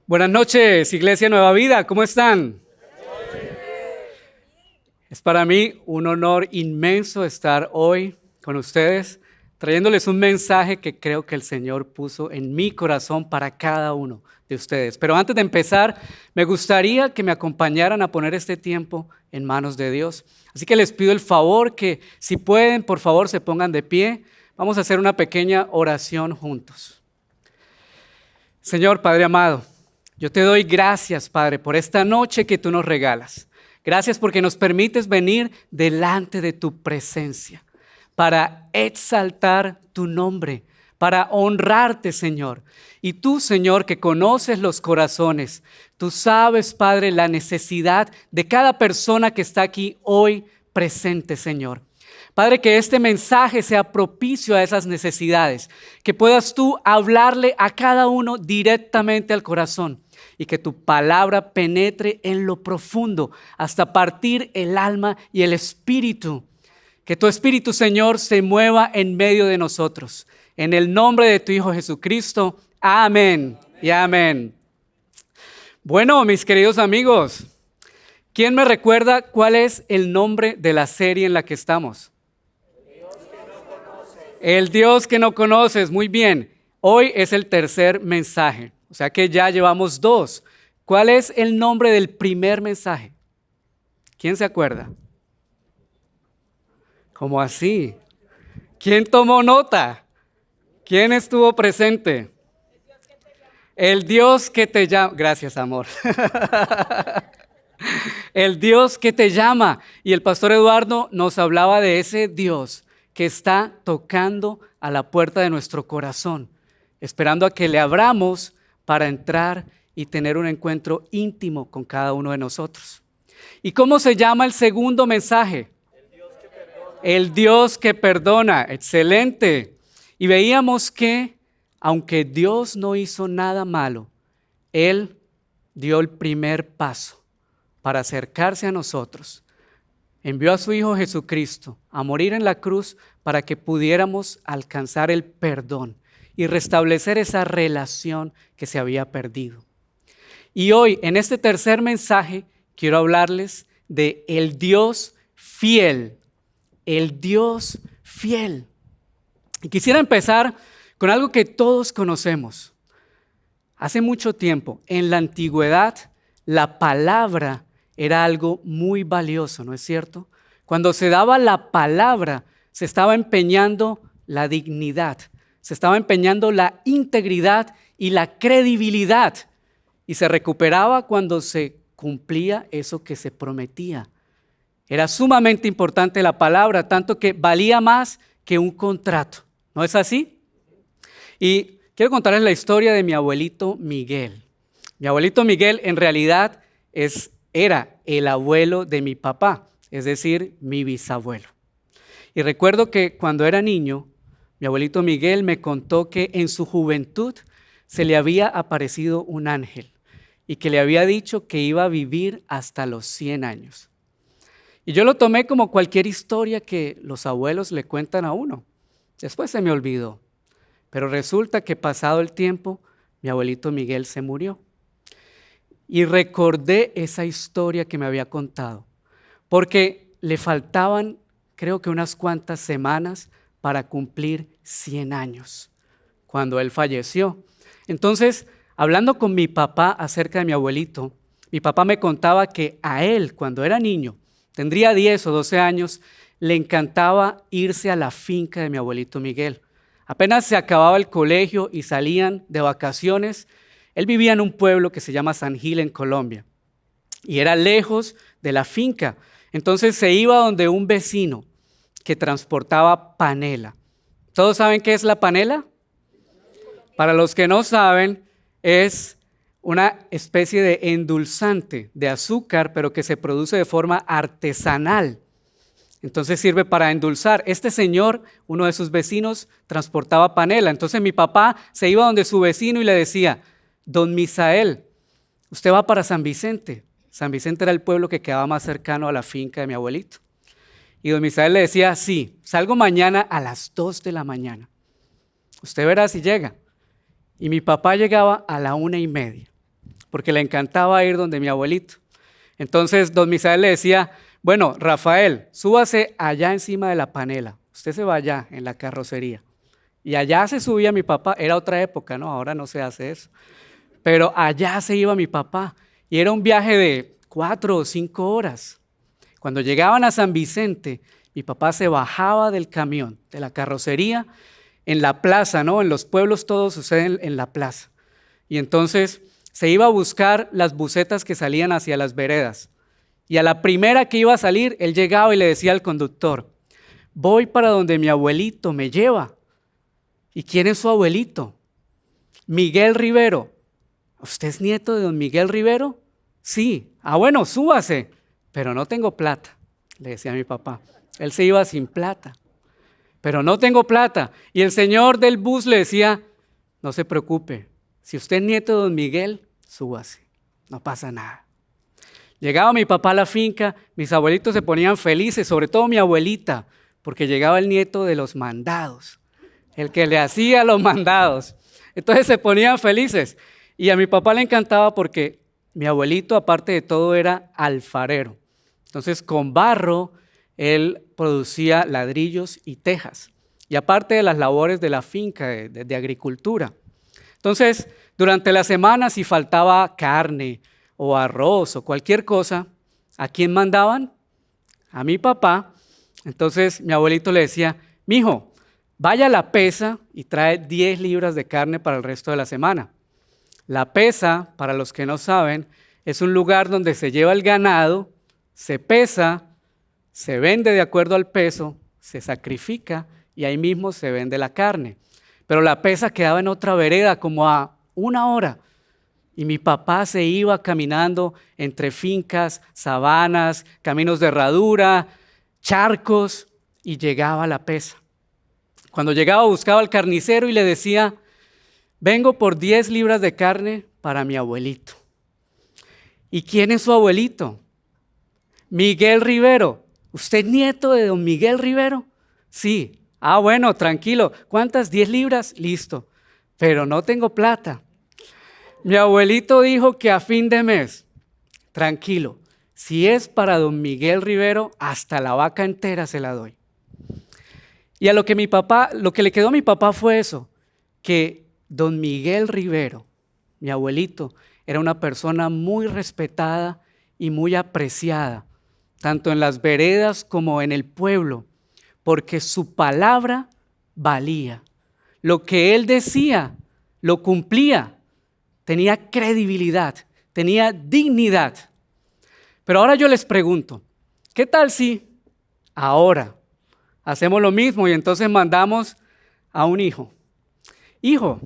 Buenas noches, Iglesia Nueva Vida, ¿cómo están? Es para mí un honor inmenso estar hoy con ustedes, trayéndoles un mensaje que creo que el Señor puso en mi corazón para cada uno de ustedes. Pero antes de empezar, me gustaría que me acompañaran a poner este tiempo en manos de Dios. Así que les pido el favor que si pueden, por favor, se pongan de pie. Vamos a hacer una pequeña oración juntos. Señor Padre amado, yo te doy gracias, Padre, por esta noche que tú nos regalas. Gracias porque nos permites venir delante de tu presencia para exaltar tu nombre, para honrarte, Señor. Y tú, Señor, que conoces los corazones, tú sabes, Padre, la necesidad de cada persona que está aquí hoy presente, Señor. Padre, que este mensaje sea propicio a esas necesidades, que puedas tú hablarle a cada uno directamente al corazón y que tu palabra penetre en lo profundo hasta partir el alma y el espíritu. Que tu Espíritu, Señor, se mueva en medio de nosotros. En el nombre de tu Hijo Jesucristo, amén y amén. Bueno, mis queridos amigos, ¿quién me recuerda cuál es el nombre de la serie en la que estamos? El Dios que no conoces, muy bien. Hoy es el tercer mensaje, o sea que ya llevamos dos. ¿Cuál es el nombre del primer mensaje? ¿Quién se acuerda? ¿Cómo así? ¿Quién tomó nota? ¿Quién estuvo presente? El Dios que te llama. Gracias, amor. El Dios que te llama. Y el pastor Eduardo nos hablaba de ese Dios que está tocando a la puerta de nuestro corazón, esperando a que le abramos para entrar y tener un encuentro íntimo con cada uno de nosotros. ¿Y cómo se llama el segundo mensaje? El Dios que perdona. Excelente. Y veíamos que, aunque Dios no hizo nada malo, Él dio el primer paso para acercarse a nosotros. Envió a su Hijo Jesucristo a morir en la cruz para que pudiéramos alcanzar el perdón y restablecer esa relación que se había perdido. Y hoy, en este tercer mensaje, quiero hablarles de el Dios fiel. El Dios fiel. Y quisiera empezar con algo que todos conocemos. Hace mucho tiempo, en la antigüedad, la palabra era algo muy valioso, ¿no es cierto? Cuando se daba la palabra, se estaba empeñando la dignidad, se estaba empeñando la integridad y la credibilidad. Y se recuperaba cuando se cumplía eso que se prometía. Era sumamente importante la palabra, tanto que valía más que un contrato. ¿No es así? Y quiero contarles la historia de mi abuelito Miguel. Mi abuelito Miguel en realidad era el abuelo de mi papá, es decir, mi bisabuelo. Y recuerdo que cuando era niño, mi abuelito Miguel me contó que en su juventud se le había aparecido un ángel y que le había dicho que iba a vivir hasta los 100 años. Y yo lo tomé como cualquier historia que los abuelos le cuentan a uno. Después se me olvidó. Pero resulta que pasado el tiempo, mi abuelito Miguel se murió. Y recordé esa historia que me había contado, porque le faltaban, creo que unas cuantas semanas para cumplir 100 años, cuando él falleció. Entonces, hablando con mi papá acerca de mi abuelito, mi papá me contaba que a él, cuando era niño, tendría 10 o 12 años, le encantaba irse a la finca de mi abuelito Miguel. Apenas se acababa el colegio y salían de vacaciones. Él vivía en un pueblo que se llama San Gil en Colombia y era lejos de la finca. Entonces se iba donde un vecino que transportaba panela. ¿Todos saben qué es la panela? Para los que no saben, es una especie de endulzante de azúcar, pero que se produce de forma artesanal. Entonces sirve para endulzar. Este señor, uno de sus vecinos, transportaba panela. Entonces mi papá se iba donde su vecino y le decía: Don Misael, usted va para San Vicente. San Vicente era el pueblo que quedaba más cercano a la finca de mi abuelito. Y don Misael le decía: sí, salgo mañana a las 2 de la mañana. Usted verá si llega. Y mi papá llegaba a la 1:30. porque le encantaba ir donde mi abuelito. Entonces don Misael le decía, bueno, Rafael, súbase allá encima de la panela. Usted se va allá en la carrocería. Y allá se subía mi papá, era otra época, ¿no? Ahora no se hace eso. Pero allá se iba mi papá y era un viaje de 4 o 5 horas. Cuando llegaban a San Vicente, mi papá se bajaba del camión, de la carrocería, en la plaza, ¿no? En los pueblos todo sucede en la plaza. Y entonces se iba a buscar las busetas que salían hacia las veredas. Y a la primera que iba a salir, él llegaba y le decía al conductor, voy para donde mi abuelito me lleva. ¿Y quién es su abuelito? Miguel Rivero. ¿Usted es nieto de don Miguel Rivero? Sí. Ah, bueno, súbase. Pero no tengo plata, le decía a mi papá. Él se iba sin plata. Pero no tengo plata. Y el señor del bus le decía, no se preocupe, si usted es nieto de don Miguel, súbase, no pasa nada. Llegaba mi papá a la finca, mis abuelitos se ponían felices, sobre todo mi abuelita, porque llegaba el nieto de los mandados, el que le hacía los mandados. Entonces se ponían felices. Y a mi papá le encantaba porque mi abuelito, aparte de todo, era alfarero. Entonces con barro él producía ladrillos y tejas. Y aparte de las labores de la finca, de agricultura. Entonces, durante la semana, si faltaba carne o arroz o cualquier cosa, ¿a quién mandaban? A mi papá. Entonces, mi abuelito le decía, mijo, vaya a la pesa y trae 10 libras de carne para el resto de la semana. La pesa, para los que no saben, es un lugar donde se lleva el ganado, se pesa, se vende de acuerdo al peso, se sacrifica y ahí mismo se vende la carne. Pero la pesa quedaba en otra vereda como a 1 hora y mi papá se iba caminando entre fincas, sabanas, caminos de herradura, charcos y llegaba a la pesa. Cuando llegaba buscaba al carnicero y le decía, vengo por 10 libras de carne para mi abuelito. ¿Y quién es su abuelito? Miguel Rivero. ¿Usted es nieto de don Miguel Rivero? Sí. Ah, bueno, tranquilo. ¿Cuántas? 10 libras. Listo. Pero no tengo plata. Mi abuelito dijo que a fin de mes, tranquilo, si es para don Miguel Rivero, hasta la vaca entera se la doy. Y a lo que le quedó a mi papá fue eso, que don Miguel Rivero, mi abuelito, era una persona muy respetada y muy apreciada, tanto en las veredas como en el pueblo, porque su palabra valía. Lo que él decía, lo cumplía. Tenía credibilidad, tenía dignidad. Pero ahora yo les pregunto, ¿qué tal si ahora hacemos lo mismo y entonces mandamos a un hijo? Hijo,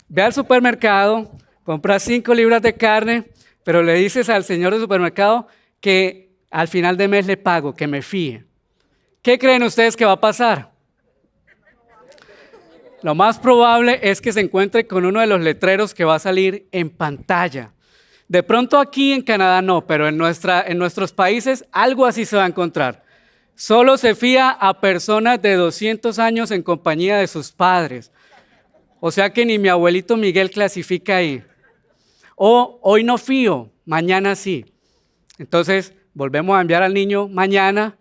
ve al supermercado, compra 5 libras de carne, pero le dices al señor del supermercado que al final de mes le pago, que me fíe. ¿Qué creen ustedes que va a pasar? Lo más probable es que se encuentre con uno de los letreros que va a salir en pantalla. De pronto aquí en Canadá no, pero en nuestros países algo así se va a encontrar. Solo se fía a personas de 200 años en compañía de sus padres. O sea que ni mi abuelito Miguel clasifica ahí. O hoy no fío, mañana sí. Entonces volvemos a enviar al niño mañana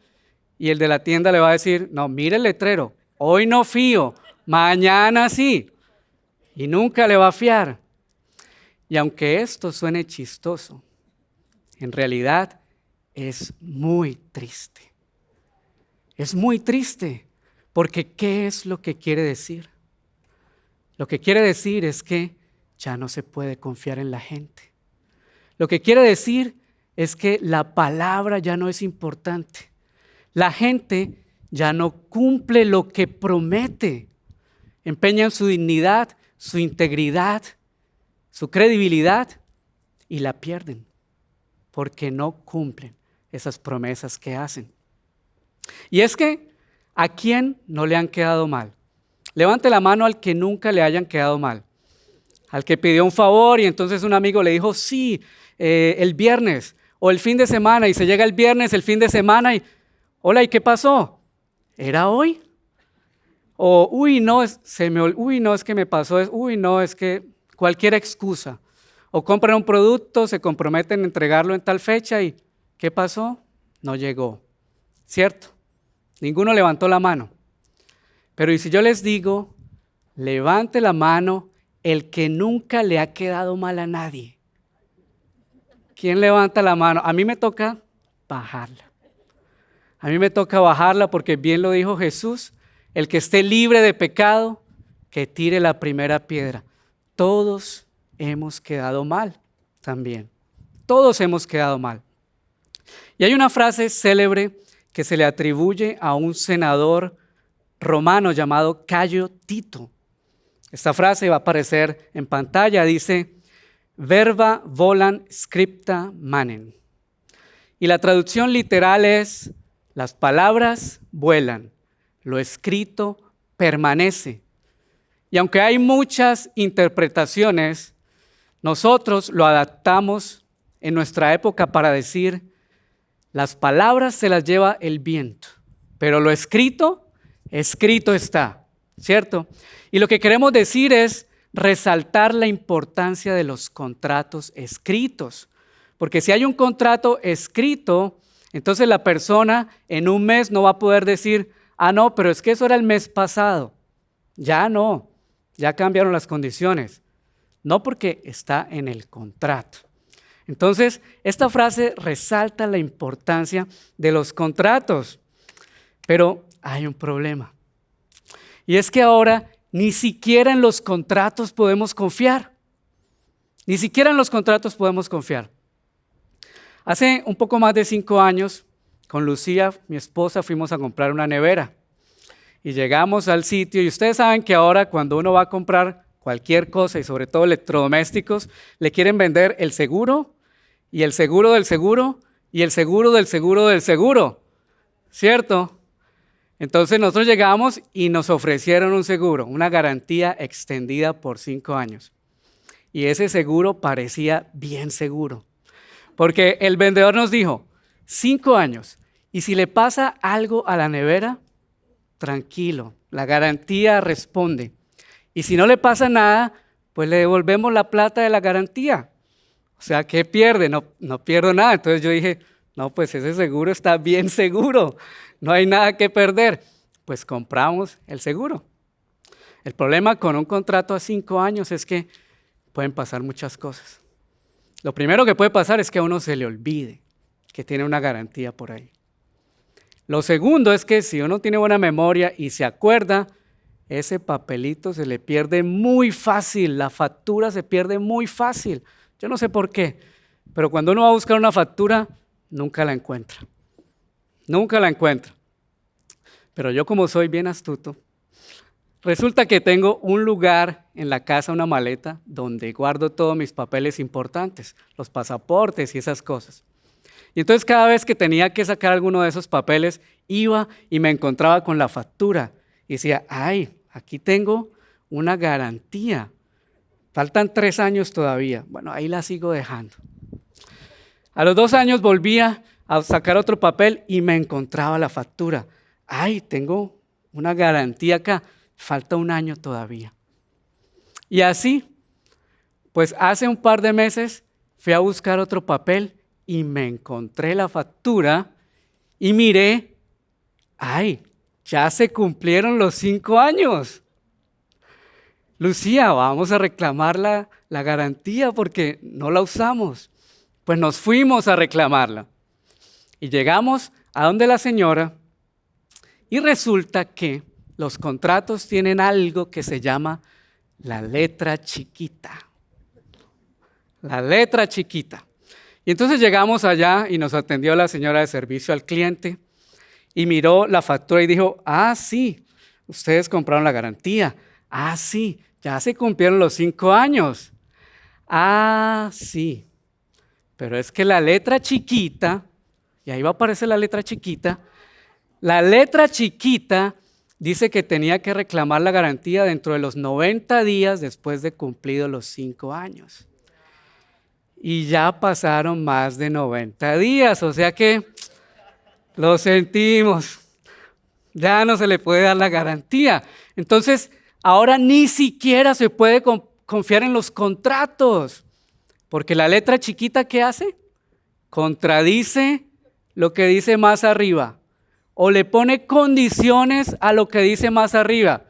y el de la tienda le va a decir, no, mire el letrero, hoy no fío, mañana sí. Y nunca le va a fiar. Y aunque esto suene chistoso, en realidad es muy triste. Es muy triste, porque ¿qué es lo que quiere decir? Lo que quiere decir es que ya no se puede confiar en la gente. Lo que quiere decir es que la palabra ya no es importante. La gente ya no cumple lo que promete. Empeñan su dignidad, su integridad, su credibilidad y la pierden porque no cumplen esas promesas que hacen. Y es que, ¿a quién no le han quedado mal? Levante la mano al que nunca le hayan quedado mal. Al que pidió un favor y entonces un amigo le dijo, sí, el viernes o el fin de semana, y se llega el viernes, el fin de semana y, hola, ¿y qué pasó? ¿Era hoy? O, uy, no, es que me pasó, uy, no, es que cualquier excusa. O compran un producto, se comprometen a entregarlo en tal fecha y ¿qué pasó? No llegó, ¿cierto? Ninguno levantó la mano. Pero ¿y si yo les digo, levante la mano el que nunca le ha quedado mal a nadie? ¿Quién levanta la mano? A mí me toca bajarla. A mí me toca bajarla porque bien lo dijo Jesús, el que esté libre de pecado, que tire la primera piedra. Todos hemos quedado mal también. Todos hemos quedado mal. Y hay una frase célebre que se le atribuye a un senador romano llamado Cayo Tito. Esta frase va a aparecer en pantalla, dice, verba volant scripta manen. Y la traducción literal es, las palabras vuelan, lo escrito permanece. Y aunque hay muchas interpretaciones, nosotros lo adaptamos en nuestra época para decir, las palabras se las lleva el viento, pero lo escrito, escrito está, ¿cierto? Y lo que queremos decir es resaltar la importancia de los contratos escritos, porque si hay un contrato escrito, entonces la persona en un mes no va a poder decir, ah, no, pero es que eso era el mes pasado. Ya no, ya cambiaron las condiciones. No, porque está en el contrato. Entonces, esta frase resalta la importancia de los contratos, pero hay un problema. Y es que ahora ni siquiera en los contratos podemos confiar. Ni siquiera en los contratos podemos confiar. Hace un poco más de 5 años, con Lucía, mi esposa, fuimos a comprar una nevera. Y llegamos al sitio y ustedes saben que ahora cuando uno va a comprar cualquier cosa y sobre todo electrodomésticos, le quieren vender el seguro y el seguro del seguro y el seguro del seguro del seguro, ¿cierto? Entonces nosotros llegamos y nos ofrecieron un seguro, una garantía extendida por 5 años. Y ese seguro parecía bien seguro, porque el vendedor nos dijo, 5 años, y si le pasa algo a la nevera, tranquilo, la garantía responde. Y si no le pasa nada, pues le devolvemos la plata de la garantía. O sea, ¿qué pierde? No pierdo nada. Entonces yo dije, no, pues ese seguro está bien seguro, no hay nada que perder. Pues compramos el seguro. El problema con un contrato a 5 años es que pueden pasar muchas cosas. Lo primero que puede pasar es que a uno se le olvide que tiene una garantía por ahí. Lo segundo es que si uno tiene buena memoria y se acuerda, ese papelito se le pierde muy fácil, la factura se pierde muy fácil. Yo no sé por qué, pero cuando uno va a buscar una factura, nunca la encuentra. Nunca la encuentra. Pero yo como soy bien astuto, resulta que tengo un lugar en la casa, una maleta, donde guardo todos mis papeles importantes, los pasaportes y esas cosas. Y entonces cada vez que tenía que sacar alguno de esos papeles, iba y me encontraba con la factura. Y decía, ay, aquí tengo una garantía. Faltan 3 años todavía. Bueno, ahí la sigo dejando. A los 2 años volvía a sacar otro papel y me encontraba la factura. Ay, tengo una garantía acá. Falta 1 año todavía. Y así, pues hace un par de meses fui a buscar otro papel y me encontré la factura y miré, ay, ya se cumplieron los 5 años. Lucía, vamos a reclamar la garantía porque no la usamos. Pues nos fuimos a reclamarla. Y llegamos a donde la señora y resulta que los contratos tienen algo que se llama la letra chiquita. La letra chiquita. Y entonces llegamos allá y nos atendió la señora de servicio al cliente y miró la factura y dijo, ah, sí, ustedes compraron la garantía. Ah, sí, ya se cumplieron los 5 años. Ah, sí, pero es que la letra chiquita, y ahí va a aparecer la letra chiquita dice que tenía que reclamar la garantía dentro de los 90 días después de cumplidos los 5 años. Y ya pasaron más de 90 días, o sea que lo sentimos, ya no se le puede dar la garantía. Entonces, ahora ni siquiera se puede confiar en los contratos. Porque la letra chiquita, ¿qué hace? Contradice lo que dice más arriba. O le pone condiciones a lo que dice más arriba.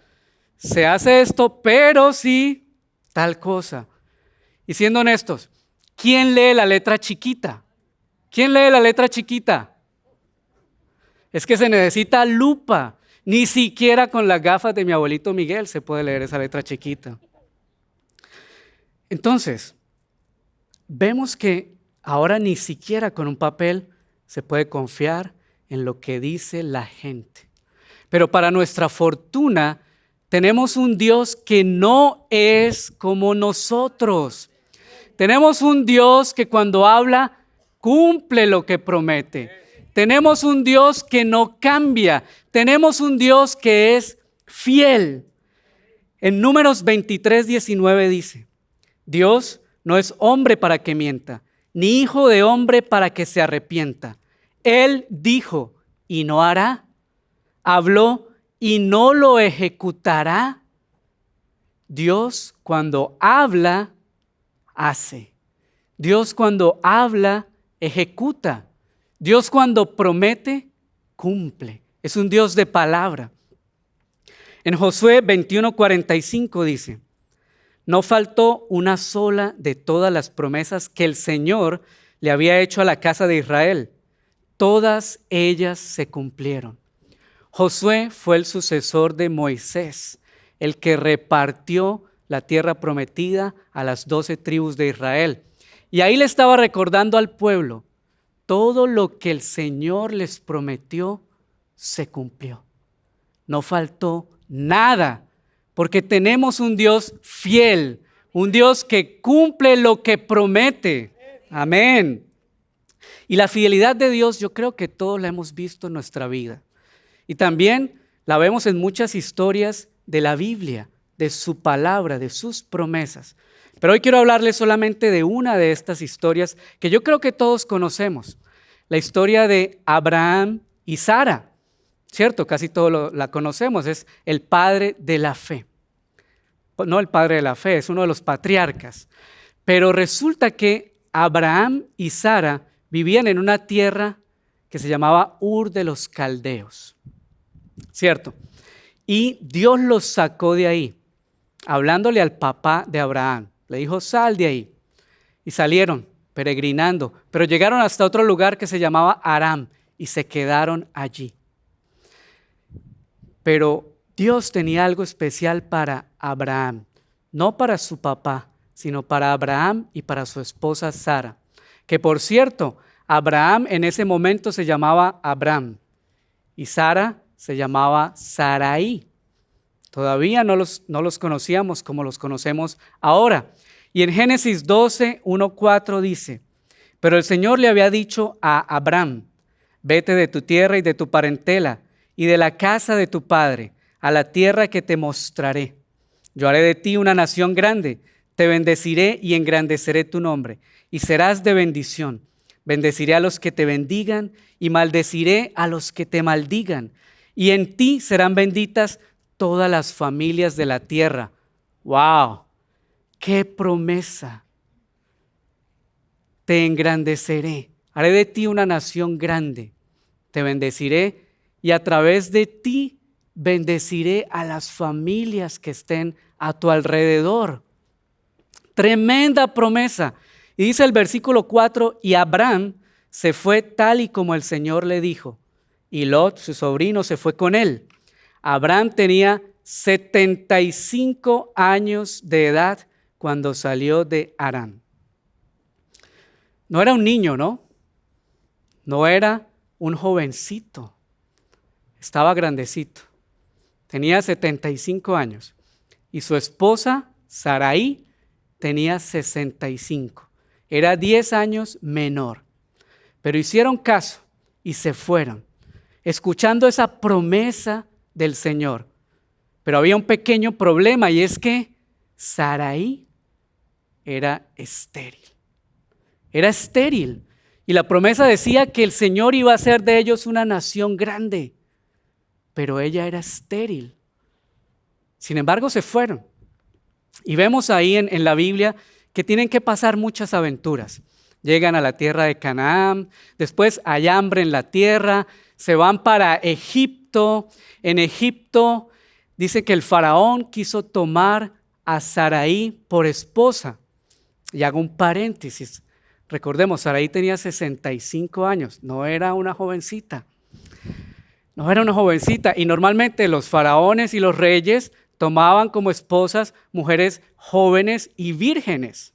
Se hace esto, pero sí tal cosa. Y siendo honestos, ¿quién lee la letra chiquita? ¿Quién lee la letra chiquita? Es que se necesita lupa. Ni siquiera con las gafas de mi abuelito Miguel se puede leer esa letra chiquita. Entonces, vemos que ahora ni siquiera con un papel se puede confiar en lo que dice la gente. Pero para nuestra fortuna, tenemos un Dios que no es como nosotros. Tenemos un Dios que cuando habla, cumple lo que promete. Tenemos un Dios que no cambia. Tenemos un Dios que es fiel. En Números 23:19 dice, Dios no es hombre para que mienta, ni hijo de hombre para que se arrepienta. Él dijo y no hará. Habló y no lo ejecutará. Dios cuando habla, hace. Dios cuando habla, ejecuta. Dios cuando promete, cumple. Es un Dios de palabra. En Josué 21:45 dice, no faltó una sola de todas las promesas que el Señor le había hecho a la casa de Israel. Todas ellas se cumplieron. Josué fue el sucesor de Moisés, el que repartió la tierra prometida a las 12 tribus de Israel. Y ahí le estaba recordando al pueblo, todo lo que el Señor les prometió se cumplió. No faltó nada, porque tenemos un Dios fiel, un Dios que cumple lo que promete. Amén. Y la fidelidad de Dios yo creo que todos la hemos visto en nuestra vida. Y también la vemos en muchas historias de la Biblia, de su palabra, de sus promesas. Pero hoy quiero hablarles solamente de una de estas historias que yo creo que todos conocemos. La historia de Abraham y Sara. ¿Cierto? Casi todos la conocemos. Es el padre de la fe. No el padre de la fe, es uno de los patriarcas. Pero resulta que Abraham y Sara vivían en una tierra que se llamaba Ur de los Caldeos. ¿Cierto? Y Dios los sacó de ahí, hablándole al papá de Abraham. Le dijo, sal de ahí. Y salieron peregrinando, pero llegaron hasta otro lugar que se llamaba Aram y se quedaron allí. Pero Dios tenía algo especial para Abraham, no para su papá, sino para Abraham y para su esposa Sara. Que por cierto, Abraham en ese momento se llamaba Abram y Sara se llamaba Sarai. Todavía no los conocíamos como los conocemos ahora. Y en Génesis 12:1-4 dice, pero el Señor le había dicho a Abram, vete de tu tierra y de tu parentela y de la casa de tu padre a la tierra que te mostraré. Yo haré de ti una nación grande, te bendeciré y engrandeceré tu nombre y serás de bendición. Bendeciré a los que te bendigan y maldeciré a los que te maldigan. Y en ti serán benditas todas las familias de la tierra. ¡Wow! ¡Qué promesa! Te engrandeceré, haré de ti una nación grande, te bendeciré y a través de ti bendeciré a las familias que estén a tu alrededor. Tremenda promesa. Y dice el versículo 4, y Abraham se fue tal y como el Señor le dijo, y Lot, su sobrino, se fue con él. Abraham tenía 75 años de edad cuando salió de Harán. No era un niño, ¿no? No era un jovencito. Estaba grandecito. Tenía 75 años. Y su esposa, Sarai, tenía 65. Era 10 años menor. Pero hicieron caso y se fueron, escuchando esa promesa del Señor. Pero había un pequeño problema y es que Sarai era estéril. Era estéril. Y la promesa decía que el Señor iba a hacer de ellos una nación grande. Pero ella era estéril. Sin embargo, se fueron. Y vemos ahí en la Biblia que tienen que pasar muchas aventuras. Llegan a la tierra de Canaán, después hay hambre en la tierra, se van para Egipto. En Egipto dice que el faraón quiso tomar a Sarai por esposa. Y hago un paréntesis. Recordemos, Sarai tenía 65 años, no era una jovencita. No era una jovencita. Y normalmente los faraones y los reyes tomaban como esposas mujeres jóvenes y vírgenes.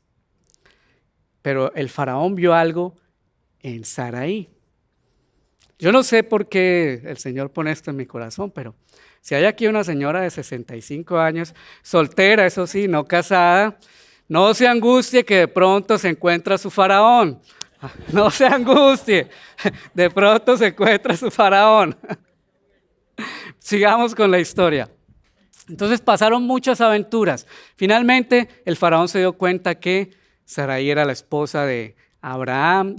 Pero el faraón vio algo en Sarai. Yo no sé por qué el Señor pone esto en mi corazón, pero si hay aquí una señora de 65 años, soltera, eso sí, no casada, no se angustie que de pronto se encuentra su faraón. No se angustie, de pronto se encuentra su faraón. Sigamos con la historia. Entonces pasaron muchas aventuras. Finalmente el faraón se dio cuenta que Sarai era la esposa de Abraham.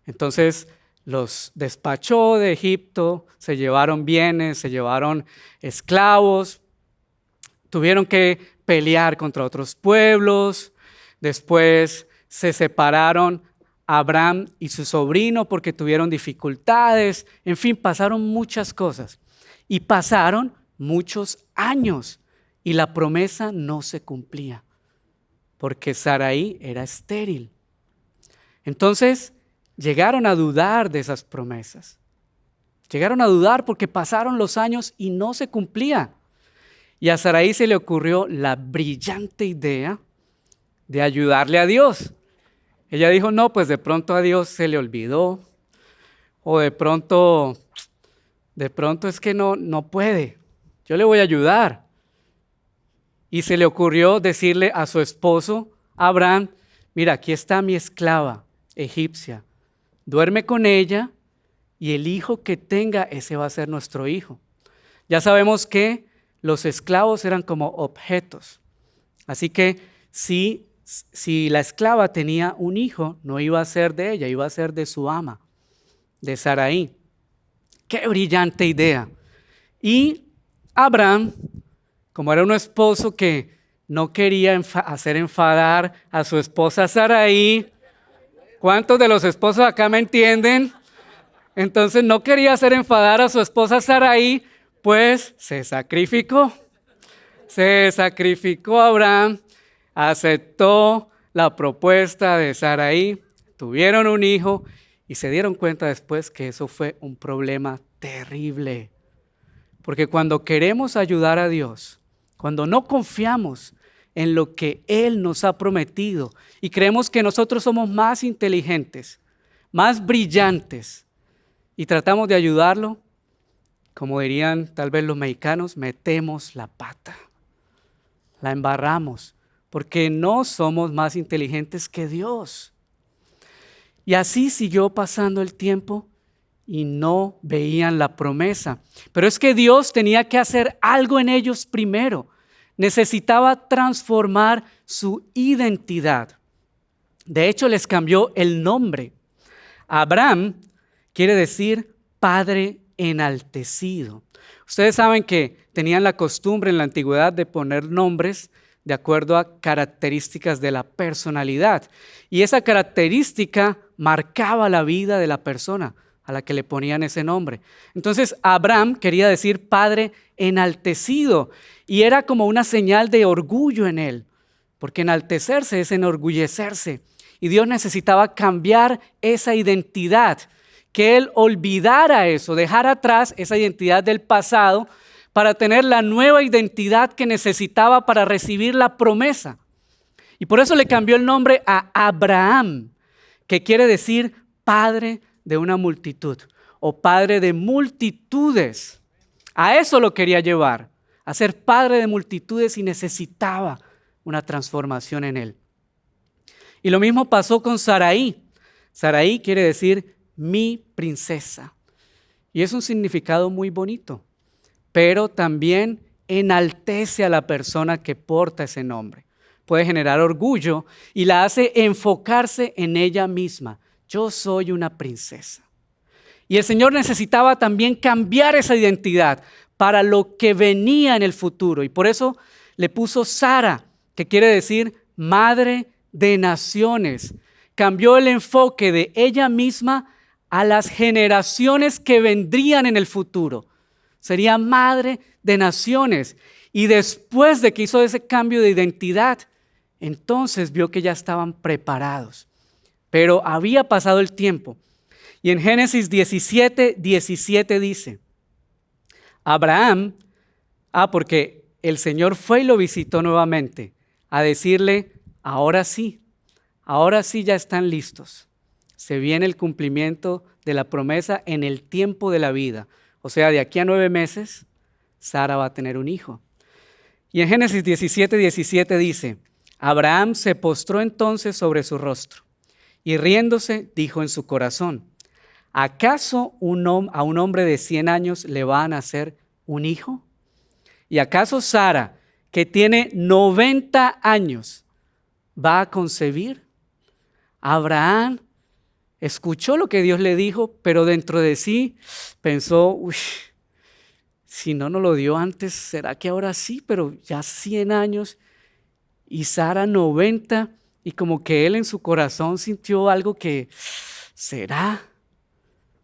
Entonces los despachó de Egipto, se llevaron bienes, se llevaron esclavos, tuvieron que pelear contra otros pueblos. Después se separaron Abraham y su sobrino porque tuvieron dificultades. En fin, pasaron muchas cosas y pasaron muchos años y la promesa no se cumplía porque Sarai era estéril. Entonces llegaron a dudar de esas promesas. Llegaron a dudar porque pasaron los años y no se cumplía. Y a Sarai se le ocurrió la brillante idea de ayudarle a Dios. Ella dijo, no, pues de pronto a Dios se le olvidó. O de pronto es que no puede. Yo le voy a ayudar. Y se le ocurrió decirle a su esposo, Abraham, mira, aquí está mi esclava egipcia. Duerme con ella y el hijo que tenga, ese va a ser nuestro hijo. Ya sabemos que los esclavos eran como objetos. Así que si la esclava tenía un hijo, no iba a ser de ella, iba a ser de su ama, de Sarai. ¡Qué brillante idea! Y Abraham, como era un esposo que no quería hacer enfadar a su esposa Sarai, ¿cuántos de los esposos acá me entienden? Entonces no quería hacer enfadar a su esposa Sarai, pues se sacrificó. Se sacrificó Abraham, aceptó la propuesta de Sarai, tuvieron un hijo y se dieron cuenta después que eso fue un problema terrible. Porque cuando queremos ayudar a Dios, cuando no confiamos en lo que Él nos ha prometido y creemos que nosotros somos más inteligentes, más brillantes y tratamos de ayudarlo, como dirían tal vez los mexicanos, metemos la pata, la embarramos, porque no somos más inteligentes que Dios. Y así siguió pasando el tiempo y no veían la promesa. Pero es que Dios tenía que hacer algo en ellos primero. Necesitaba transformar su identidad. De hecho, les cambió el nombre. Abraham quiere decir Padre enaltecido. Ustedes saben que tenían la costumbre en la antigüedad de poner nombres de acuerdo a características de la personalidad. Y esa característica marcaba la vida de la persona a la que le ponían ese nombre. Entonces, Abraham quería decir Padre enaltecido y era como una señal de orgullo en él, porque enaltecerse es enorgullecerse. Y Dios necesitaba cambiar esa identidad, que él olvidara eso, dejar atrás esa identidad del pasado para tener la nueva identidad que necesitaba para recibir la promesa. Y por eso le cambió el nombre a Abraham, que quiere decir padre de una multitud o padre de multitudes. A eso lo quería llevar, a ser padre de multitudes y necesitaba una transformación en él. Y lo mismo pasó con Sarai. Sarai quiere decir mi princesa. Y es un significado muy bonito, pero también enaltece a la persona que porta ese nombre. Puede generar orgullo y la hace enfocarse en ella misma. Yo soy una princesa. Y el Señor necesitaba también cambiar esa identidad para lo que venía en el futuro. Y por eso le puso Sara, que quiere decir madre de naciones. Cambió el enfoque de ella misma a las generaciones que vendrían en el futuro. Sería madre de naciones. Y después de que hizo ese cambio de identidad, entonces vio que ya estaban preparados. Pero había pasado el tiempo. Y en Génesis 17:17 dice, Abraham, porque el Señor fue y lo visitó nuevamente a decirle, ahora sí ya están listos. Se viene el cumplimiento de la promesa en el tiempo de la vida. O sea, de aquí a 9 meses, Sara va a tener un hijo. Y en Génesis 17:17 dice, Abraham se postró entonces sobre su rostro y riéndose dijo en su corazón, ¿acaso a un hombre de 100 años le va a nacer un hijo? ¿Y acaso Sara, que tiene 90 años, va a concebir? Abraham escuchó lo que Dios le dijo, pero dentro de sí pensó, si no nos lo dio antes, ¿será que ahora sí? Pero ya 100 años y Sara 90, y como que él en su corazón sintió algo que, ¿será?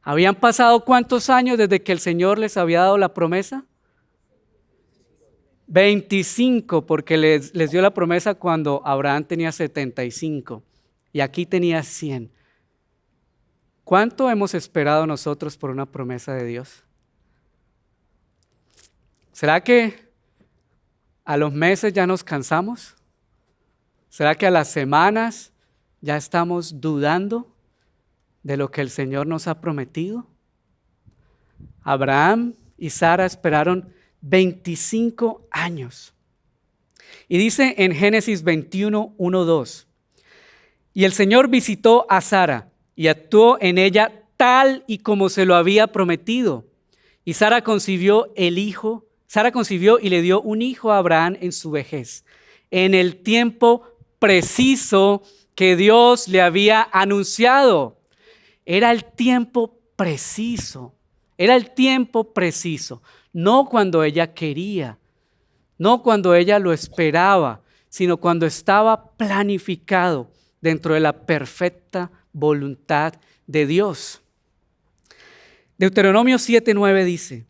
¿Habían pasado cuántos años desde que el Señor les había dado la promesa? 25, porque les dio la promesa cuando Abraham tenía 75 y aquí tenía 100. ¿Cuánto hemos esperado nosotros por una promesa de Dios? ¿Será que a los meses ya nos cansamos? ¿Será que a las semanas ya estamos dudando de lo que el Señor nos ha prometido? Abraham y Sara esperaron 25 años. Y dice en Génesis 21:1-2, y el Señor visitó a Sara y actuó en ella tal y como se lo había prometido. Y Sara concibió y le dio un hijo a Abraham en su vejez, en el tiempo preciso que Dios le había anunciado. Era el tiempo preciso, no cuando ella quería, no cuando ella lo esperaba, sino cuando estaba planificado dentro de la perfecta voluntad de Dios. Deuteronomio 7:9 dice,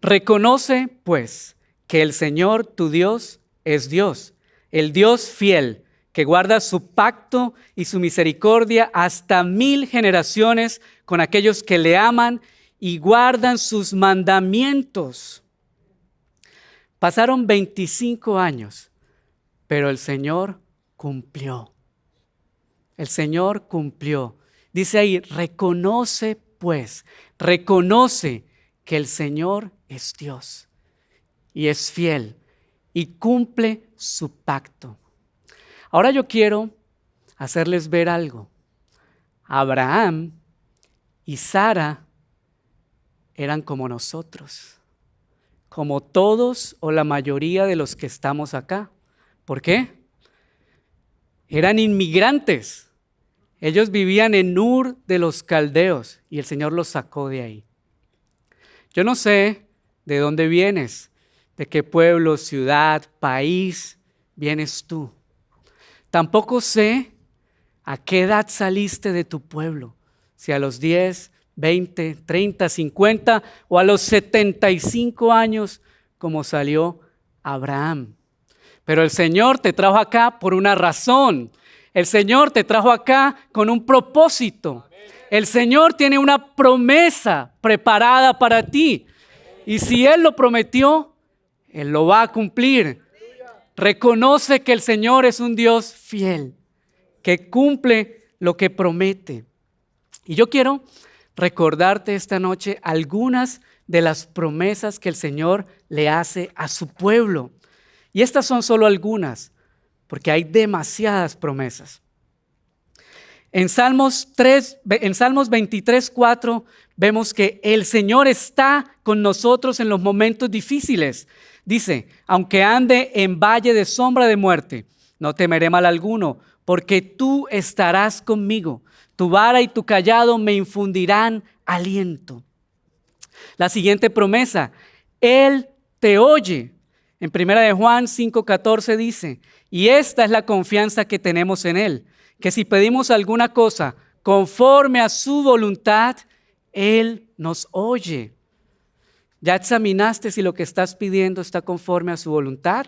reconoce pues que el Señor tu Dios es Dios, el Dios fiel, que guarda su pacto y su misericordia hasta 1000 generaciones con aquellos que le aman y guardan sus mandamientos. Pasaron 25 años, pero el Señor cumplió. El Señor cumplió. Dice ahí, reconoce que el Señor es Dios y es fiel y cumple su pacto. Ahora yo quiero hacerles ver algo. Abraham y Sara eran como nosotros, como todos o la mayoría de los que estamos acá. ¿Por qué? Eran inmigrantes. Ellos vivían en Ur de los Caldeos y el Señor los sacó de ahí. Yo no sé de dónde vienes, de qué pueblo, ciudad, país vienes tú. Tampoco sé a qué edad saliste de tu pueblo, si a los 10, 20, 30, 50 o a los 75 años como salió Abraham. Pero el Señor te trajo acá por una razón. El Señor te trajo acá con un propósito. El Señor tiene una promesa preparada para ti. Y si Él lo prometió, Él lo va a cumplir. Reconoce que el Señor es un Dios fiel, que cumple lo que promete. Y yo quiero recordarte esta noche algunas de las promesas que el Señor le hace a su pueblo. Y estas son solo algunas, porque hay demasiadas promesas. En Salmos 23:4 vemos que el Señor está con nosotros en los momentos difíciles. Dice, aunque ande en valle de sombra de muerte, no temeré mal alguno, porque tú estarás conmigo. Tu vara y tu cayado me infundirán aliento. La siguiente promesa, Él te oye. En 1 de Juan 5:14 dice, y esta es la confianza que tenemos en Él, que si pedimos alguna cosa conforme a su voluntad, Él nos oye. ¿Ya examinaste si lo que estás pidiendo está conforme a su voluntad?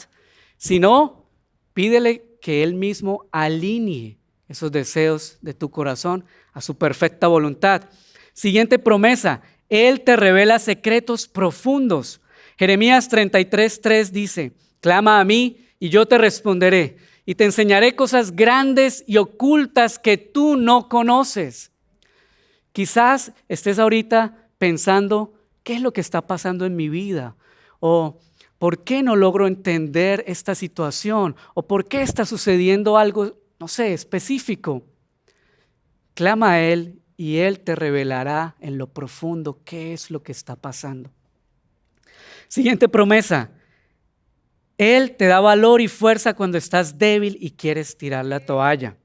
Si no, pídele que Él mismo alinee esos deseos de tu corazón a su perfecta voluntad. Siguiente promesa, Él te revela secretos profundos. Jeremías 33:3 dice, clama a mí y yo te responderé y te enseñaré cosas grandes y ocultas que tú no conoces. Quizás estés ahorita pensando, ¿qué es lo que está pasando en mi vida? O ¿por qué no logro entender esta situación? ¿O por qué está sucediendo algo, no sé, específico? Clama a Él y Él te revelará en lo profundo qué es lo que está pasando. Siguiente promesa. Él te da valor y fuerza cuando estás débil y quieres tirar la toalla.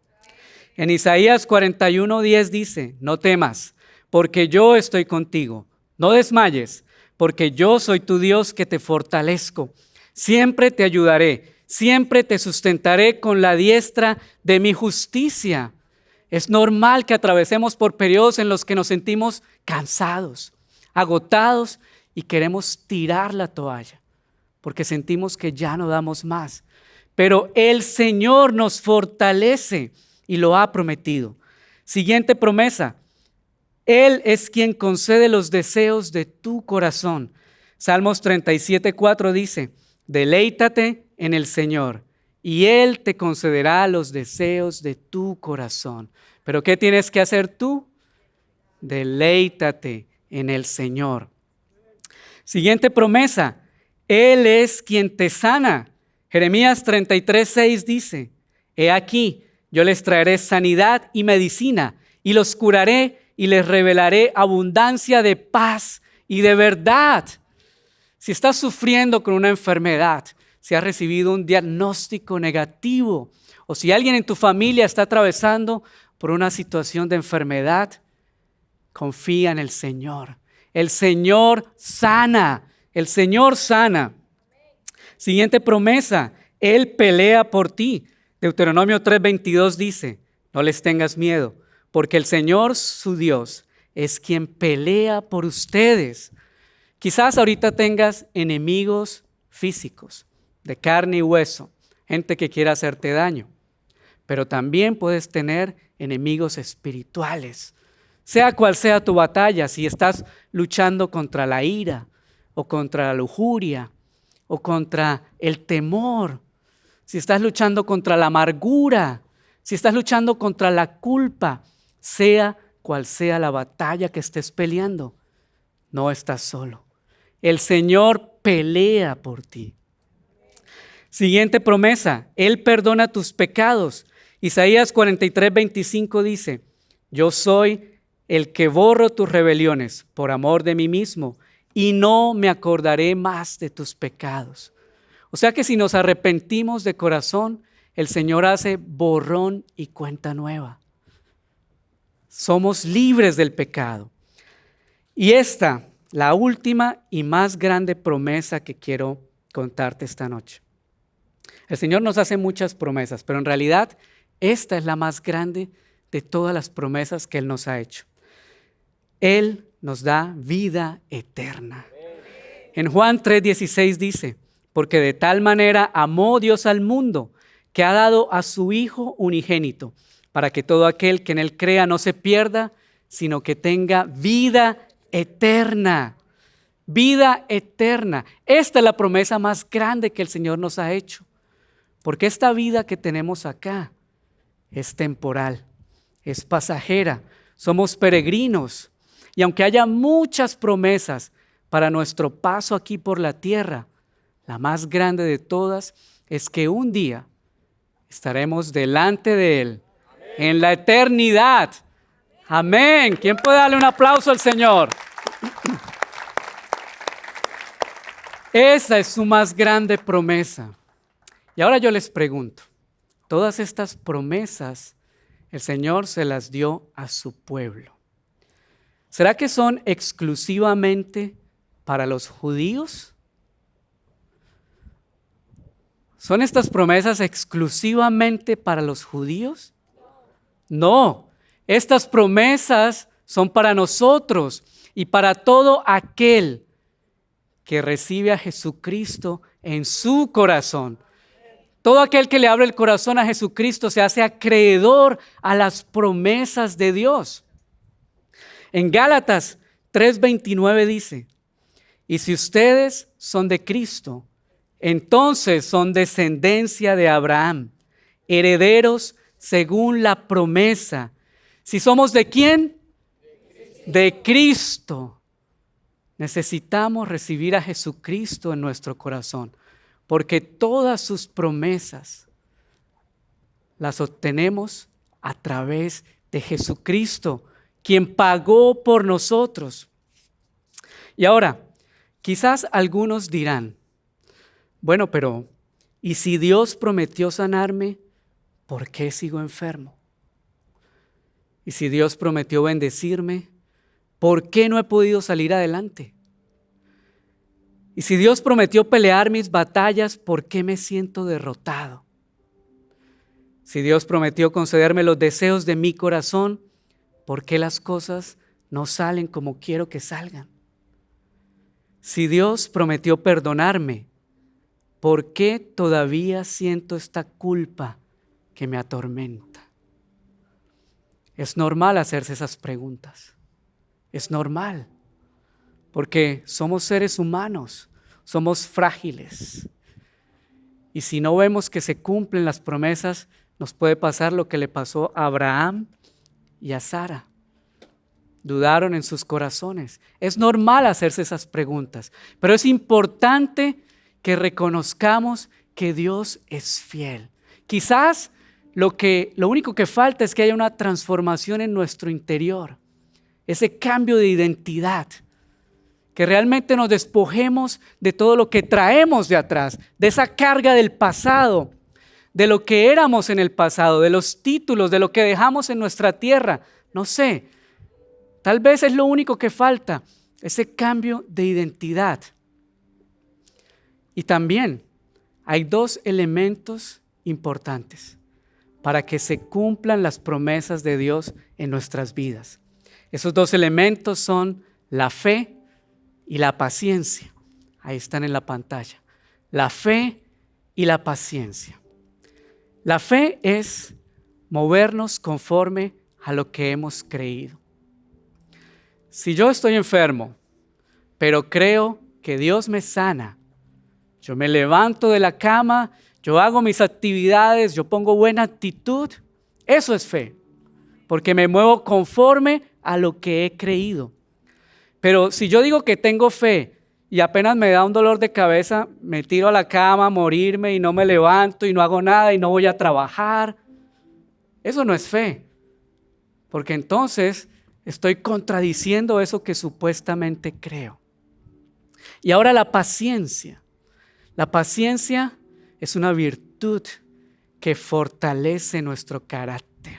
En Isaías 41:10 dice, no temas, porque yo estoy contigo. No desmayes, porque yo soy tu Dios que te fortalezco. Siempre te ayudaré, siempre te sustentaré con la diestra de mi justicia. Es normal que atravesemos por periodos en los que nos sentimos cansados, agotados y queremos tirar la toalla, porque sentimos que ya no damos más. Pero el Señor nos fortalece y lo ha prometido. Siguiente promesa. Él es quien concede los deseos de tu corazón. Salmos 37:4 dice, deleítate en el Señor y Él te concederá los deseos de tu corazón. ¿Pero qué tienes que hacer tú? Deleítate en el Señor. Siguiente promesa. Él es quien te sana. Jeremías 33:6 dice, he aquí, yo les traeré sanidad y medicina y los curaré y les revelaré abundancia de paz y de verdad. Si estás sufriendo con una enfermedad, si has recibido un diagnóstico negativo o si alguien en tu familia está atravesando por una situación de enfermedad, confía en el Señor. El Señor sana. El Señor sana. Siguiente promesa. Él pelea por ti. Deuteronomio 3:22 dice, no les tengas miedo, porque el Señor, su Dios, es quien pelea por ustedes. Quizás ahorita tengas enemigos físicos, de carne y hueso, gente que quiera hacerte daño, pero también puedes tener enemigos espirituales. Sea cual sea tu batalla, si estás luchando contra la ira o contra la lujuria o contra el temor, si estás luchando contra la amargura, si estás luchando contra la culpa, sea cual sea la batalla que estés peleando, no estás solo. El Señor pelea por ti. Siguiente promesa, Él perdona tus pecados. Isaías 43:25 dice, yo soy el que borro tus rebeliones por amor de mí mismo y no me acordaré más de tus pecados. O sea que si nos arrepentimos de corazón, el Señor hace borrón y cuenta nueva. Somos libres del pecado. Y esta, la última y más grande promesa que quiero contarte esta noche. El Señor nos hace muchas promesas, pero en realidad esta es la más grande de todas las promesas que Él nos ha hecho. Él nos da vida eterna. En Juan 3:16 dice, porque de tal manera amó Dios al mundo, que ha dado a su Hijo unigénito, para que todo aquel que en Él crea no se pierda, sino que tenga vida eterna. Vida eterna. Esta es la promesa más grande que el Señor nos ha hecho. Porque esta vida que tenemos acá es temporal, es pasajera, somos peregrinos. Y aunque haya muchas promesas para nuestro paso aquí por la tierra, la más grande de todas es que un día estaremos delante de Él en la eternidad. Amén. ¿Quién puede darle un aplauso al Señor? Esa es su más grande promesa. Y ahora yo les pregunto, todas estas promesas el Señor se las dio a su pueblo. ¿Será que son exclusivamente para los judíos? ¿Son estas promesas exclusivamente para los judíos? No, estas promesas son para nosotros y para todo aquel que recibe a Jesucristo en su corazón. Todo aquel que le abre el corazón a Jesucristo se hace acreedor a las promesas de Dios. En Gálatas 3:29 dice: y si ustedes son de Cristo, entonces son descendencia de Abraham, herederos según la promesa. Si somos ¿de quién? De Cristo. Necesitamos recibir a Jesucristo en nuestro corazón, porque todas sus promesas las obtenemos a través de Jesucristo, quien pagó por nosotros. Y ahora, quizás algunos dirán, bueno, pero ¿y si Dios prometió sanarme, por qué sigo enfermo? ¿Y si Dios prometió bendecirme, por qué no he podido salir adelante? Y si Dios prometió pelear mis batallas, ¿por qué me siento derrotado? Si Dios prometió concederme los deseos de mi corazón, ¿por qué las cosas no salen como quiero que salgan? Si Dios prometió perdonarme, ¿por qué todavía siento esta culpa que me atormenta? Es normal hacerse esas preguntas. Es normal, porque somos seres humanos, somos frágiles. Y si no vemos que se cumplen las promesas, nos puede pasar lo que le pasó a Abraham y a Sara. Dudaron en sus corazones. Es normal hacerse esas preguntas, pero es importante que reconozcamos que Dios es fiel. Quizás lo único que falta es que haya una transformación en nuestro interior, ese cambio de identidad, que realmente nos despojemos de todo lo que traemos de atrás, de esa carga del pasado, de lo que éramos en el pasado, de los títulos, de lo que dejamos en nuestra tierra. No sé, tal vez es lo único que falta, ese cambio de identidad. Y también hay dos elementos importantes para que se cumplan las promesas de Dios en nuestras vidas. Esos dos elementos son la fe y la paciencia. Ahí están en la pantalla. La fe y la paciencia. La fe es movernos conforme a lo que hemos creído. Si yo estoy enfermo, pero creo que Dios me sana, yo me levanto de la cama, yo hago mis actividades, yo pongo buena actitud, eso es fe, porque me muevo conforme a lo que he creído. Pero si yo digo que tengo fe y apenas me da un dolor de cabeza, me tiro a la cama a morirme y no me levanto y no hago nada y no voy a trabajar, eso no es fe, porque entonces estoy contradiciendo eso que supuestamente creo. Y ahora la paciencia. La paciencia es una virtud que fortalece nuestro carácter.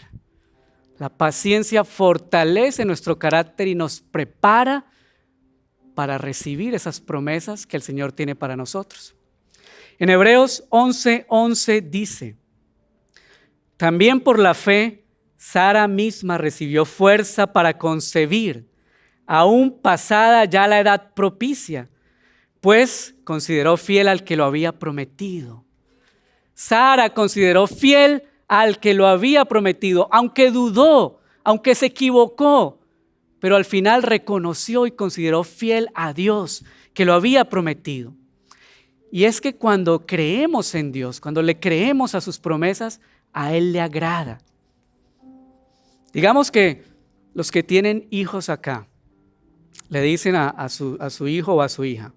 La paciencia fortalece nuestro carácter y nos prepara para recibir esas promesas que el Señor tiene para nosotros. En Hebreos 11:11 dice: también por la fe Sara misma recibió fuerza para concebir, aún pasada ya la edad propicia, pues consideró fiel al que lo había prometido. Sara consideró fiel al que lo había prometido, aunque dudó, aunque se equivocó, pero al final reconoció y consideró fiel a Dios que lo había prometido. Y es que cuando creemos en Dios, cuando le creemos a sus promesas, a Él le agrada. Digamos que los que tienen hijos acá, le dicen a su hijo o a su hija: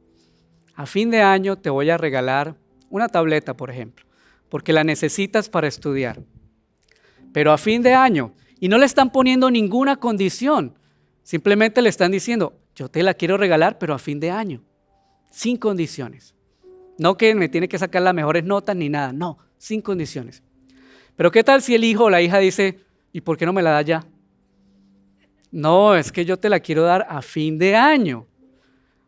a fin de año te voy a regalar una tableta, por ejemplo, porque la necesitas para estudiar. Pero a fin de año, y no le están poniendo ninguna condición, simplemente le están diciendo: yo te la quiero regalar, pero a fin de año, sin condiciones. No que me tiene que sacar las mejores notas ni nada, no, sin condiciones. Pero ¿qué tal si el hijo o la hija dice: ¿y por qué no me la da ya? No, es que yo te la quiero dar a fin de año.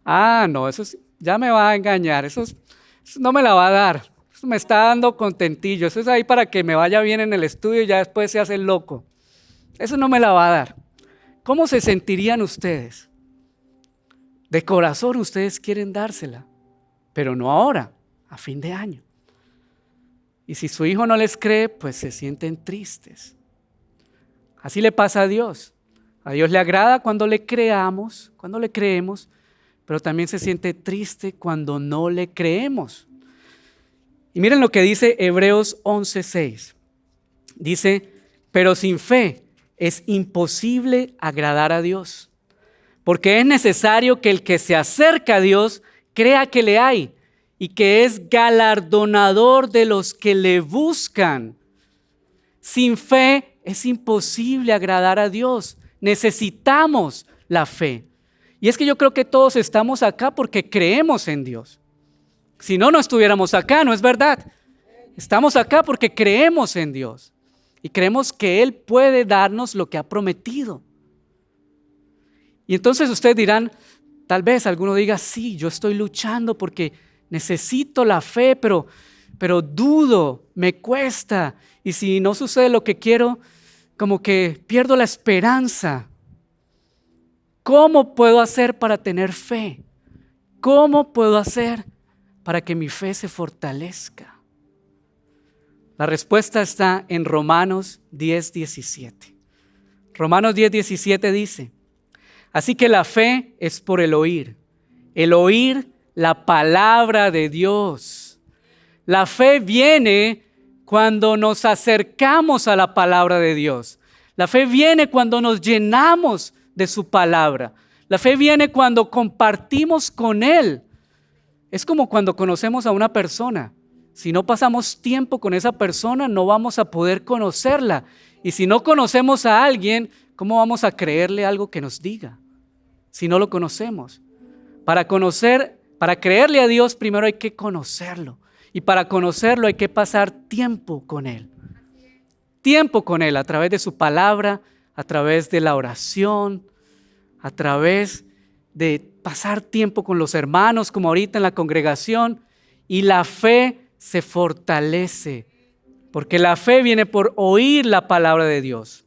Ah, no, eso ya me va a engañar, eso no me la va a dar. Eso me está dando contentillo. Eso es ahí para que me vaya bien en el estudio y ya después se hace el loco. Eso no me la va a dar. ¿Cómo se sentirían ustedes? De corazón ustedes quieren dársela, pero no ahora, a fin de año. Y si su hijo no les cree, pues se sienten tristes. Así le pasa a Dios. A Dios le agrada cuando le creamos, cuando le creemos, pero también se siente triste cuando no le creemos. Y miren lo que dice Hebreos 11:6. Dice, pero sin fe es imposible agradar a Dios, porque es necesario que el que se acerca a Dios crea que le hay y que es galardonador de los que le buscan. Sin fe es imposible agradar a Dios. Necesitamos la fe. Y es que yo creo que todos estamos acá porque creemos en Dios. Si no, no estuviéramos acá, ¿no es verdad? Estamos acá porque creemos en Dios y creemos que Él puede darnos lo que ha prometido. Y entonces ustedes dirán, tal vez alguno diga, sí, yo estoy luchando porque necesito la fe, pero dudo, me cuesta. Y si no sucede lo que quiero, como que pierdo la esperanza. ¿Cómo puedo hacer para tener fe? ¿Cómo puedo hacer para que mi fe se fortalezca? La respuesta está en Romanos 10:17. Romanos 10:17 dice, así que la fe es por el oír la palabra de Dios. La fe viene cuando nos acercamos a la palabra de Dios. La fe viene cuando nos llenamos de su palabra. La fe viene cuando compartimos con Él. Es como cuando conocemos a una persona. Si no pasamos tiempo con esa persona, no vamos a poder conocerla. Y si no conocemos a alguien, ¿cómo vamos a creerle algo que nos diga? Si no lo conocemos. Para creerle a Dios, primero hay que conocerlo. Y para conocerlo hay que pasar tiempo con Él. Tiempo con Él a través de su palabra, a través de la oración, a través de pasar tiempo con los hermanos, como ahorita en la congregación. Y la fe se fortalece, porque la fe viene por oír la palabra de Dios.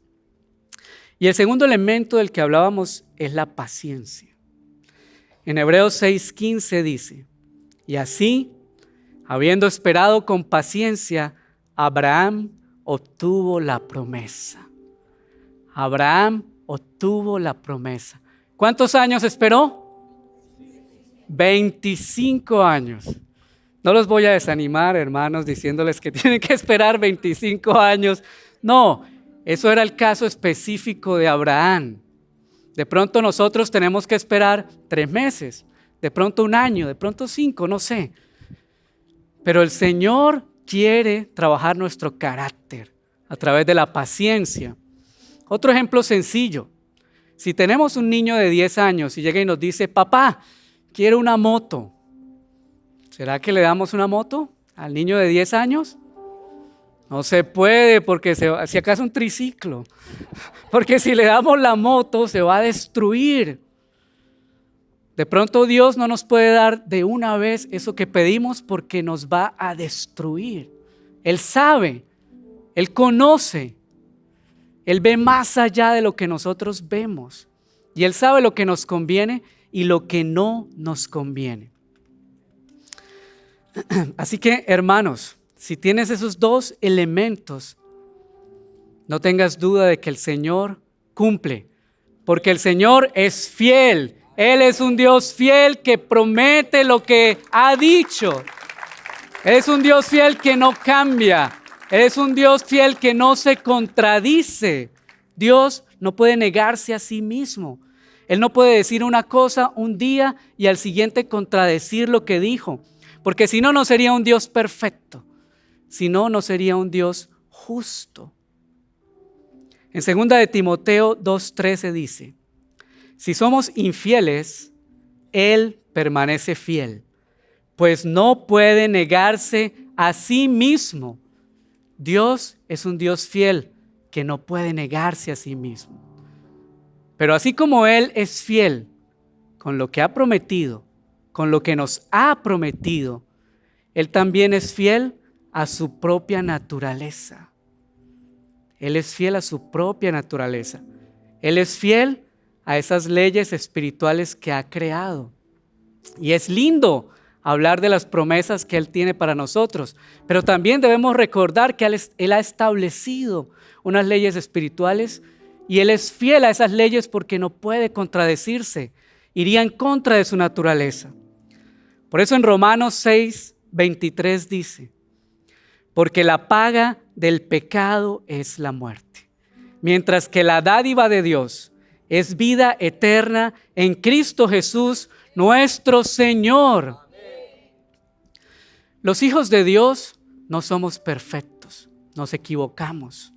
Y el segundo elemento del que hablábamos es la paciencia. En Hebreos 6:15 dice, y así, habiendo esperado con paciencia, Abraham obtuvo la promesa. Abraham obtuvo la promesa. ¿Cuántos años esperó? 25 años. No los voy a desanimar, hermanos, diciéndoles que tienen que esperar 25 años. No, eso era el caso específico de Abraham. De pronto nosotros tenemos que esperar 3 meses, de pronto 1 año, de pronto 5, no sé. Pero el Señor quiere trabajar nuestro carácter a través de la paciencia. Otro ejemplo sencillo. Si tenemos un niño de 10 años y llega y nos dice, papá, quiero una moto. ¿Será que le damos una moto al niño de 10 años? No se puede porque si acaso un triciclo. Porque si le damos la moto se va a destruir. De pronto Dios no nos puede dar de una vez eso que pedimos porque nos va a destruir. Él sabe, Él conoce, Él ve más allá de lo que nosotros vemos. Y Él sabe lo que nos conviene y lo que no nos conviene. Así que, hermanos, si tienes esos 2 elementos, no tengas duda de que el Señor cumple, porque el Señor es fiel. Él es un Dios fiel que promete lo que ha dicho. Él es un Dios fiel que no cambia. Él es un Dios fiel que no se contradice. Dios no puede negarse a sí mismo. Él no puede decir una cosa un día y al siguiente contradecir lo que dijo. Porque si no, no sería un Dios perfecto. Si no, no sería un Dios justo. En 2 de Timoteo 2:13 dice, si somos infieles, Él permanece fiel, pues no puede negarse a sí mismo. Dios es un Dios fiel que no puede negarse a sí mismo. Pero así como Él es fiel con lo que ha prometido, con lo que nos ha prometido, Él también es fiel a su propia naturaleza. Él es fiel a su propia naturaleza. Él es fiel a esas leyes espirituales que ha creado. Y es lindo hablar de las promesas que Él tiene para nosotros, pero también debemos recordar que Él ha establecido unas leyes espirituales y Él es fiel a esas leyes porque no puede contradecirse, iría en contra de su naturaleza. Por eso en Romanos 6:23 dice: porque la paga del pecado es la muerte, mientras que la dádiva de Dios es vida eterna en Cristo Jesús, nuestro Señor. Los hijos de Dios no somos perfectos, nos equivocamos.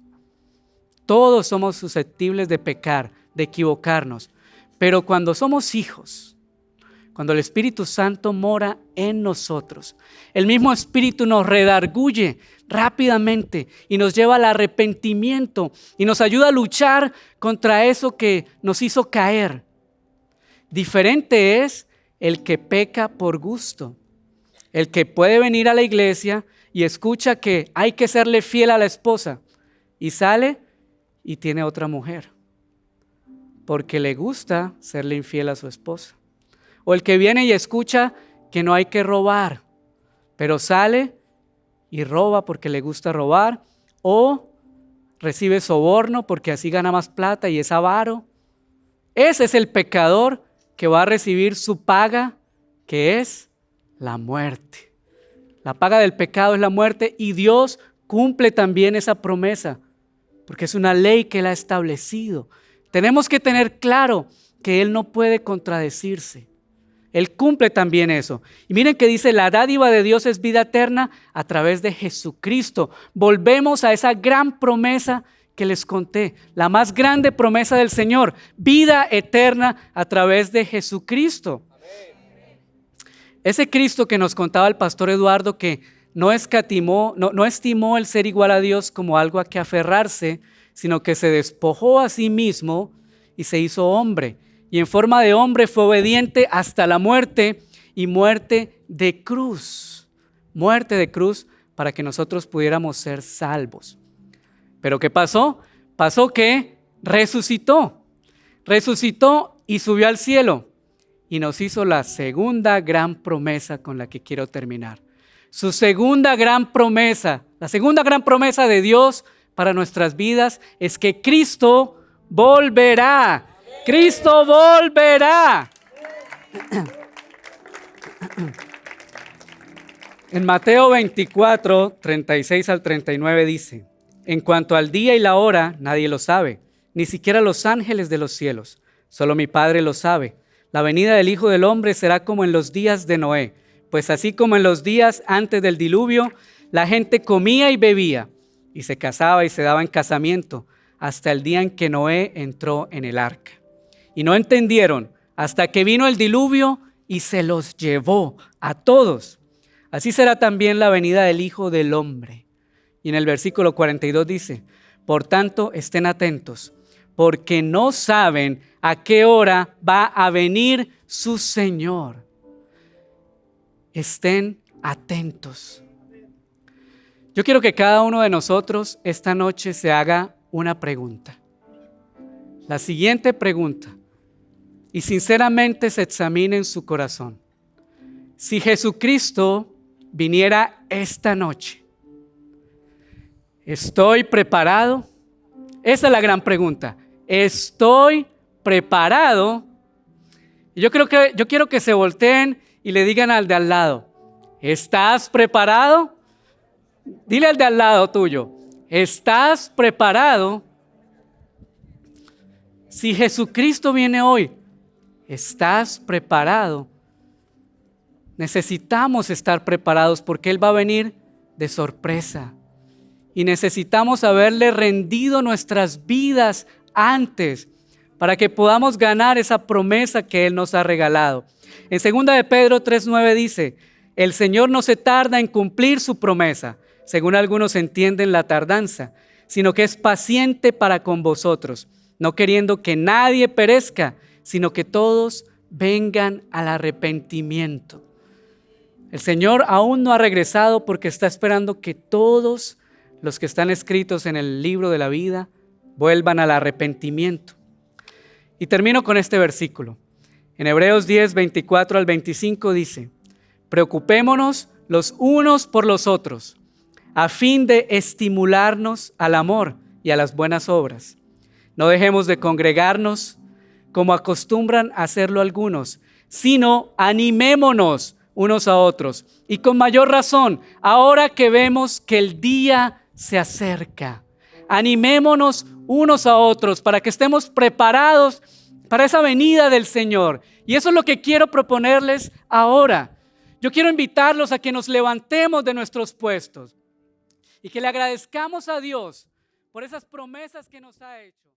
Todos somos susceptibles de pecar, de equivocarnos, pero cuando somos hijos, cuando el Espíritu Santo mora en nosotros, el mismo Espíritu nos redarguye rápidamente y nos lleva al arrepentimiento y nos ayuda a luchar contra eso que nos hizo caer. Diferente es el que peca por gusto, el que puede venir a la iglesia y escucha que hay que serle fiel a la esposa y sale y tiene otra mujer porque le gusta serle infiel a su esposa. O el que viene y escucha que no hay que robar, pero sale y roba porque le gusta robar, o recibe soborno porque así gana más plata y es avaro. Ese es el pecador que va a recibir su paga, que es la muerte. La paga del pecado es la muerte y Dios cumple también esa promesa, porque es una ley que Él ha establecido. Tenemos que tener claro que Él no puede contradecirse. Él cumple también eso. Y miren que dice, la dádiva de Dios es vida eterna a través de Jesucristo. Volvemos a esa gran promesa que les conté, la más grande promesa del Señor, vida eterna a través de Jesucristo. Ese Cristo que nos contaba el pastor Eduardo, que no estimó el ser igual a Dios como algo a que aferrarse, sino que se despojó a sí mismo y se hizo hombre. Y en forma de hombre fue obediente hasta la muerte y muerte de cruz. Muerte de cruz para que nosotros pudiéramos ser salvos. ¿Pero qué pasó? Pasó que resucitó. Resucitó y subió al cielo. Y nos hizo la segunda gran promesa con la que quiero terminar. Su segunda gran promesa, la segunda gran promesa de Dios para nuestras vidas es que Cristo volverá. Cristo volverá. En Mateo 24, 36 al 39 dice: en cuanto al día y la hora, nadie lo sabe, ni siquiera los ángeles de los cielos. Solo mi Padre lo sabe. La venida del Hijo del Hombre será como en los días de Noé, pues así como en los días antes del diluvio, la gente comía y bebía, y se casaba y se daba en casamiento, hasta el día en que Noé entró en el arca. Y no entendieron hasta que vino el diluvio y se los llevó a todos. Así será también la venida del Hijo del Hombre. Y en el versículo 42 dice: por tanto, estén atentos, porque no saben a qué hora va a venir su Señor. Estén atentos. Yo quiero que cada uno de nosotros esta noche se haga una pregunta. La siguiente pregunta. Y sinceramente se examine en su corazón. Si Jesucristo viniera esta noche, ¿estoy preparado? Esa es la gran pregunta. ¿Estoy preparado? Y yo quiero que se volteen y le digan al de al lado: ¿estás preparado? Dile al de al lado tuyo: ¿estás preparado? Si Jesucristo viene hoy, ¿estás preparado? Necesitamos estar preparados porque Él va a venir de sorpresa. Y necesitamos haberle rendido nuestras vidas antes para que podamos ganar esa promesa que Él nos ha regalado. En 2 de Pedro 3:9 dice: el Señor no se tarda en cumplir su promesa, según algunos entienden la tardanza, sino que es paciente para con vosotros, no queriendo que nadie perezca, sino que todos vengan al arrepentimiento. El Señor aún no ha regresado porque está esperando que todos los que están escritos en el libro de la vida vuelvan al arrepentimiento. Y termino con este versículo. En Hebreos 10, 24 al 25 dice: preocupémonos los unos por los otros, a fin de estimularnos al amor y a las buenas obras. No dejemos de congregarnos como acostumbran a hacerlo algunos, sino animémonos unos a otros. Y con mayor razón, ahora que vemos que el día se acerca. Animémonos unos a otros para que estemos preparados para esa venida del Señor. Y eso es lo que quiero proponerles ahora. Yo quiero invitarlos a que nos levantemos de nuestros puestos y que le agradezcamos a Dios por esas promesas que nos ha hecho.